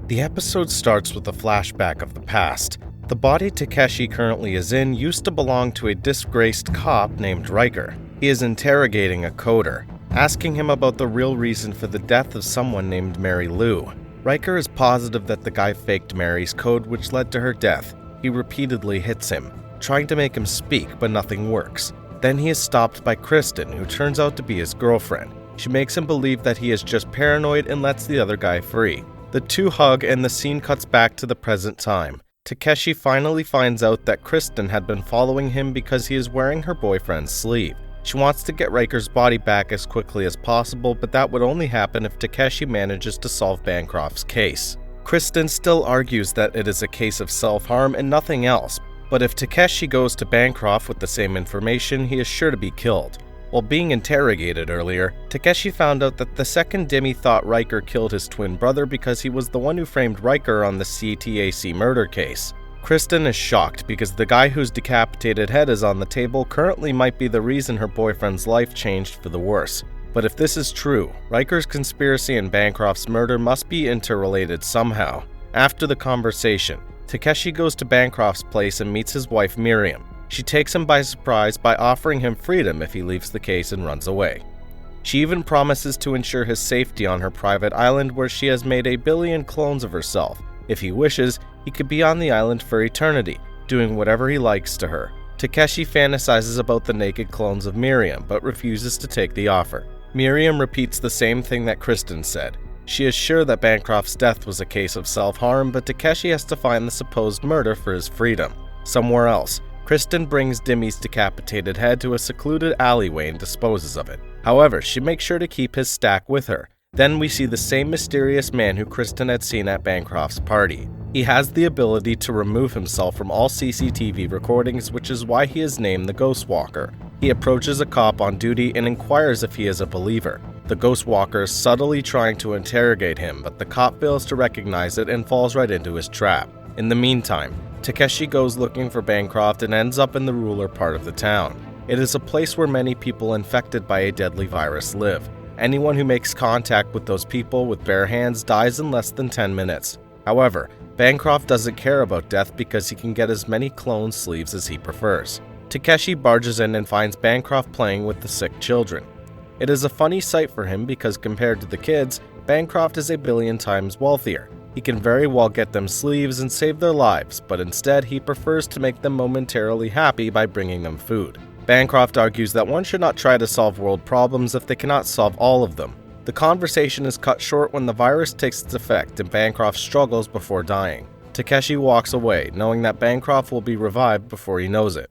The episode starts with a flashback of the past. The body Takeshi currently is in used to belong to a disgraced cop named Riker. He is interrogating a coder, asking him about the real reason for the death of someone named Mary Lou. Riker is positive that the guy faked Mary's code, which led to her death. He repeatedly hits him, trying to make him speak, but nothing works. Then he is stopped by Kristen, who turns out to be his girlfriend. She makes him believe that he is just paranoid and lets the other guy free. The two hug and the scene cuts back to the present time. Takeshi finally finds out that Kristen had been following him because he is wearing her boyfriend's sleeve. She wants to get Riker's body back as quickly as possible, but that would only happen if Takeshi manages to solve Bancroft's case. Kristen still argues that it is a case of self-harm and nothing else, but if Takeshi goes to Bancroft with the same information, he is sure to be killed. While being interrogated earlier, Takeshi found out that the second Demi thought Riker killed his twin brother because he was the one who framed Riker on the CTAC murder case. Kristen is shocked because the guy whose decapitated head is on the table currently might be the reason her boyfriend's life changed for the worse. But if this is true, Riker's conspiracy and Bancroft's murder must be interrelated somehow. After the conversation, Takeshi goes to Bancroft's place and meets his wife Miriam. She takes him by surprise by offering him freedom if he leaves the case and runs away. She even promises to ensure his safety on her private island where she has made 1 billion clones of herself. If he wishes, he could be on the island for eternity, doing whatever he likes to her. Takeshi fantasizes about the naked clones of Miriam, but refuses to take the offer. Miriam repeats the same thing that Kristen said. She is sure that Bancroft's death was a case of self-harm, but Takeshi has to find the supposed murder for his freedom. Somewhere else, Kristen brings Demi's decapitated head to a secluded alleyway and disposes of it. However, she makes sure to keep his stack with her. Then we see the same mysterious man who Kristen had seen at Bancroft's party. He has the ability to remove himself from all CCTV recordings, which is why he is named the Ghost Walker. He approaches a cop on duty and inquires if he is a believer. The Ghost Walker is subtly trying to interrogate him, but the cop fails to recognize it and falls right into his trap. In the meantime, Takeshi goes looking for Bancroft and ends up in the ruler part of the town. It is a place where many people infected by a deadly virus live. Anyone who makes contact with those people with bare hands dies in less than 10 minutes. However, Bancroft doesn't care about death because he can get as many clone sleeves as he prefers. Takeshi barges in and finds Bancroft playing with the sick children. It is a funny sight for him because compared to the kids, Bancroft is 1 billion times wealthier. He can very well get them sleeves and save their lives, but instead he prefers to make them momentarily happy by bringing them food. Bancroft argues that one should not try to solve world problems if they cannot solve all of them. The conversation is cut short when the virus takes its effect and Bancroft struggles before dying. Takeshi walks away, knowing that Bancroft will be revived before he knows it.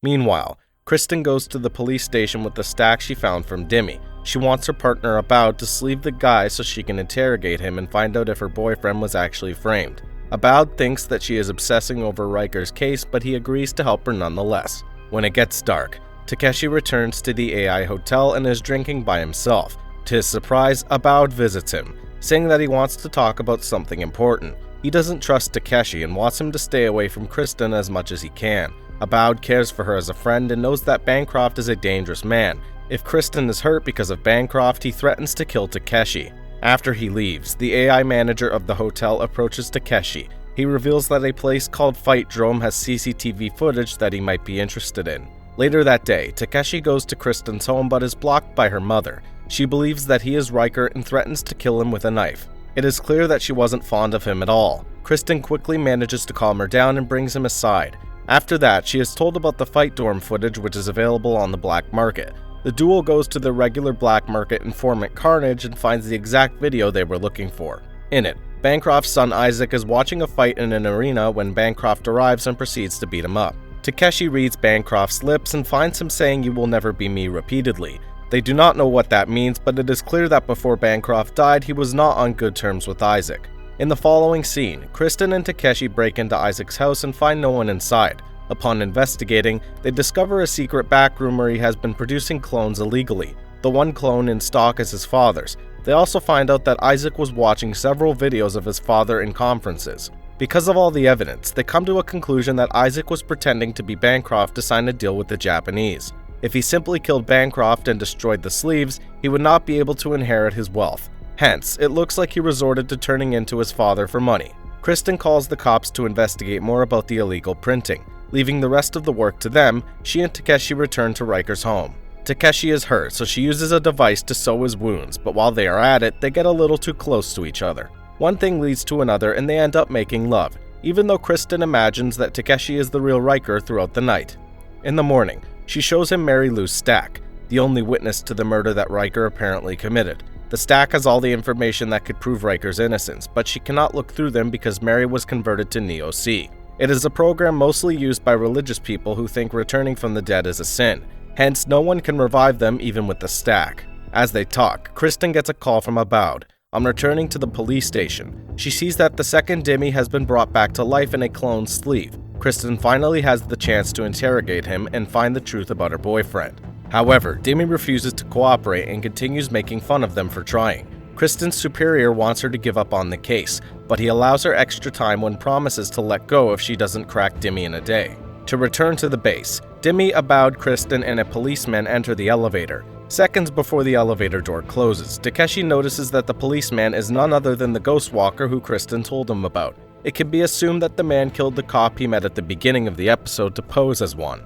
Meanwhile, Kristen goes to the police station with the stack she found from Demi. She wants her partner Abad to sleeve the guy so she can interrogate him and find out if her boyfriend was actually framed. Abad thinks that she is obsessing over Riker's case, but he agrees to help her nonetheless. When it gets dark, Takeshi returns to the AI hotel and is drinking by himself. To his surprise, Abad visits him, saying that he wants to talk about something important. He doesn't trust Takeshi and wants him to stay away from Kristen as much as he can. Abad cares for her as a friend and knows that Bancroft is a dangerous man. If Kristen is hurt because of Bancroft, he threatens to kill Takeshi. After he leaves, the AI manager of the hotel approaches Takeshi. He reveals that a place called Fight Drome has CCTV footage that he might be interested in. Later that day, Takeshi goes to Kristen's home but is blocked by her mother. She believes that he is Riker and threatens to kill him with a knife. It is clear that she wasn't fond of him at all. Kristen quickly manages to calm her down and brings him aside. After that, she is told about the Fight Dorm footage, which is available on the black market. The duo goes to the regular black market informant Carnage and finds the exact video they were looking for. In it, Bancroft's son Isaac is watching a fight in an arena when Bancroft arrives and proceeds to beat him up. Takeshi reads Bancroft's lips and finds him saying "You will never be me" repeatedly. They do not know what that means, but it is clear that before Bancroft died, he was not on good terms with Isaac. In the following scene, Kristen and Takeshi break into Isaac's house and find no one inside. Upon investigating, they discover a secret back room where he has been producing clones illegally. The one clone in stock is his father's. They also find out that Isaac was watching several videos of his father in conferences. Because of all the evidence, they come to a conclusion that Isaac was pretending to be Bancroft to sign a deal with the Japanese. If he simply killed Bancroft and destroyed the sleeves, he would not be able to inherit his wealth. Hence, it looks like he resorted to turning into his father for money. Kristen calls the cops to investigate more about the illegal printing. Leaving the rest of the work to them, she and Takeshi return to Riker's home. Takeshi is hurt, so she uses a device to sew his wounds, but while they are at it, they get a little too close to each other. One thing leads to another and they end up making love, even though Kristen imagines that Takeshi is the real Riker throughout the night. In the morning, she shows him Mary Lou's stack, the only witness to the murder that Riker apparently committed. The stack has all the information that could prove Riker's innocence, but she cannot look through them because Mary was converted to Neo-C. It is a program mostly used by religious people who think returning from the dead is a sin. Hence, no one can revive them even with the stack. As they talk, Kristen gets a call from Aboud. On returning to the police station, she sees that the second Dimmy has been brought back to life in a clone sleeve. Kristen finally has the chance to interrogate him and find the truth about her boyfriend. However, Dimmy refuses to cooperate and continues making fun of them for trying. Kristen's superior wants her to give up on the case, but he allows her extra time when promises to let go if she doesn't crack Dimmy in a day. To return to the base, Dimmy, Aboud, Kristen, and a policeman enter the elevator. Seconds before the elevator door closes, Takeshi notices that the policeman is none other than the ghost walker who Kristen told him about. It can be assumed that the man killed the cop he met at the beginning of the episode to pose as one.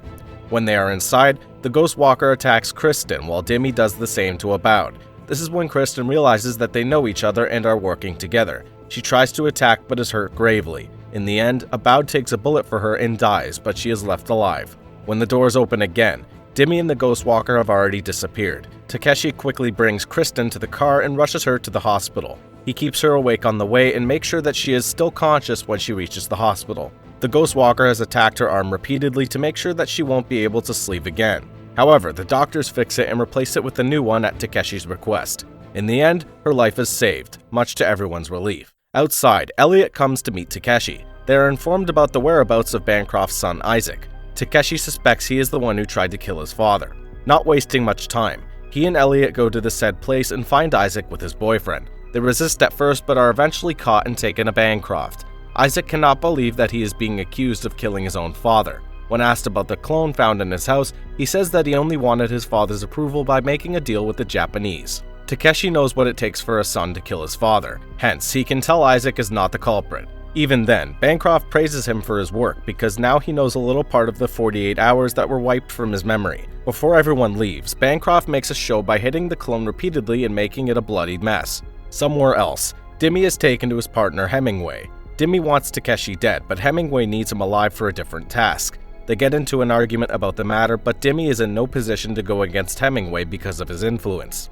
When they are inside, the ghost walker attacks Kristen while Dimmy does the same to Aboud. This is when Kristen realizes that they know each other and are working together. She tries to attack but is hurt gravely. In the end, Aboud takes a bullet for her and dies, but she is left alive. When the doors open again, Dimmy and the ghost walker have already disappeared. Takeshi quickly brings Kristen to the car and rushes her to the hospital. He keeps her awake on the way and makes sure that she is still conscious when she reaches the hospital. The ghost walker has attacked her arm repeatedly to make sure that she won't be able to sleep again. However, the doctors fix it and replace it with a new one at Takeshi's request. In the end, her life is saved, much to everyone's relief. Outside, Elliot comes to meet Takeshi. They are informed about the whereabouts of Bancroft's son Isaac. Takeshi suspects he is the one who tried to kill his father. Not wasting much time, he and Elliot go to the said place and find Isaac with his boyfriend. They resist at first but are eventually caught and taken to Bancroft. Isaac cannot believe that he is being accused of killing his own father. When asked about the clone found in his house, he says that he only wanted his father's approval by making a deal with the Japanese. Takeshi knows what it takes for a son to kill his father, hence he can tell Isaac is not the culprit. Even then, Bancroft praises him for his work because now he knows a little part of the 48 hours that were wiped from his memory. Before everyone leaves, Bancroft makes a show by hitting the clone repeatedly and making it a bloody mess. Somewhere else, Dimmy is taken to his partner Hemingway. Dimmy wants Takeshi dead, but Hemingway needs him alive for a different task. They get into an argument about the matter, but Dimmy is in no position to go against Hemingway because of his influence.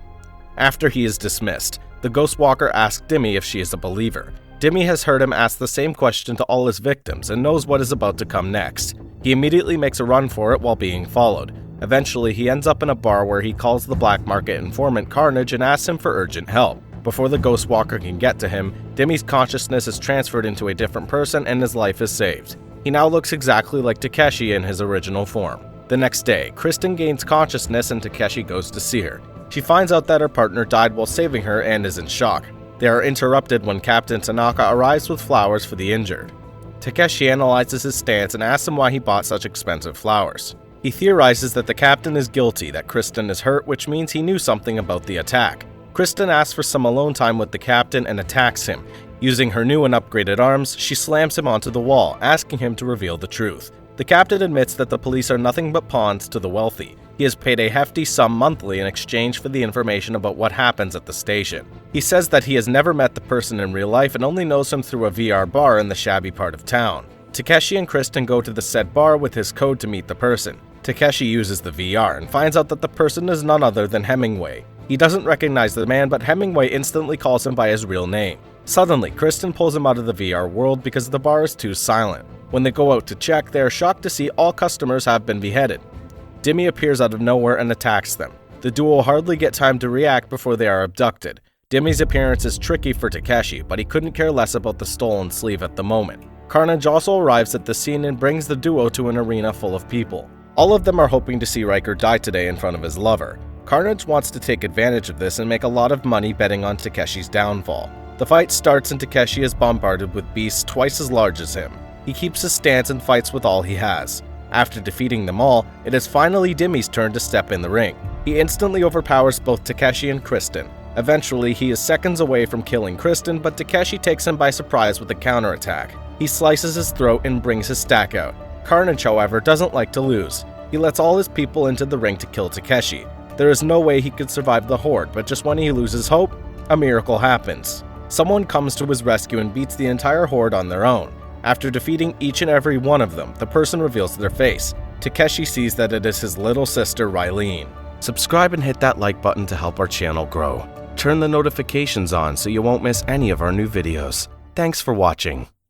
After he is dismissed, the Ghost Walker asks Dimmy if she is a believer. Dimmy has heard him ask the same question to all his victims and knows what is about to come next. He immediately makes a run for it while being followed. Eventually, he ends up in a bar where he calls the black market informant Carnage and asks him for urgent help. Before the Ghost Walker can get to him, Dimmy's consciousness is transferred into a different person and his life is saved. He now looks exactly like Takeshi in his original form. The next day, Kristen gains consciousness and Takeshi goes to see her. She finds out that her partner died while saving her and is in shock. They are interrupted when Captain Tanaka arrives with flowers for the injured. Takeshi analyzes his stance and asks him why he bought such expensive flowers. He theorizes that the captain is guilty, that Kristen is hurt, which means he knew something about the attack. Kristen asks for some alone time with the captain and attacks him. Using her new and upgraded arms, she slams him onto the wall, asking him to reveal the truth. The captain admits that the police are nothing but pawns to the wealthy. He is paid a hefty sum monthly in exchange for the information about what happens at the station. He says that he has never met the person in real life and only knows him through a VR bar in the shabby part of town. Takeshi and Kristen go to the said bar with his code to meet the person. Takeshi uses the VR and finds out that the person is none other than Hemingway. He doesn't recognize the man, but Hemingway instantly calls him by his real name. Suddenly, Kristen pulls him out of the VR world because the bar is too silent. When they go out to check, they are shocked to see all customers have been beheaded. Dimmy appears out of nowhere and attacks them. The duo hardly get time to react before they are abducted. Dimmy's appearance is tricky for Takeshi, but he couldn't care less about the stolen sleeve at the moment. Carnage also arrives at the scene and brings the duo to an arena full of people. All of them are hoping to see Riker die today in front of his lover. Carnage wants to take advantage of this and make a lot of money betting on Takeshi's downfall. The fight starts and Takeshi is bombarded with beasts twice as large as him. He keeps his stance and fights with all he has. After defeating them all, it is finally Dimmy's turn to step in the ring. He instantly overpowers both Takeshi and Kristen. Eventually, he is seconds away from killing Kristen, but Takeshi takes him by surprise with a counterattack. He slices his throat and brings his stack out. Carnage, however, doesn't like to lose. He lets all his people into the ring to kill Takeshi. There is no way he could survive the horde, but just when he loses hope, a miracle happens. Someone comes to his rescue and beats the entire horde on their own. After defeating each and every one of them, the person reveals their face. Takeshi sees that it is his little sister, Rylene. Subscribe and hit that like button to help our channel grow. Turn the notifications on so you won't miss any of our new videos. Thanks for watching.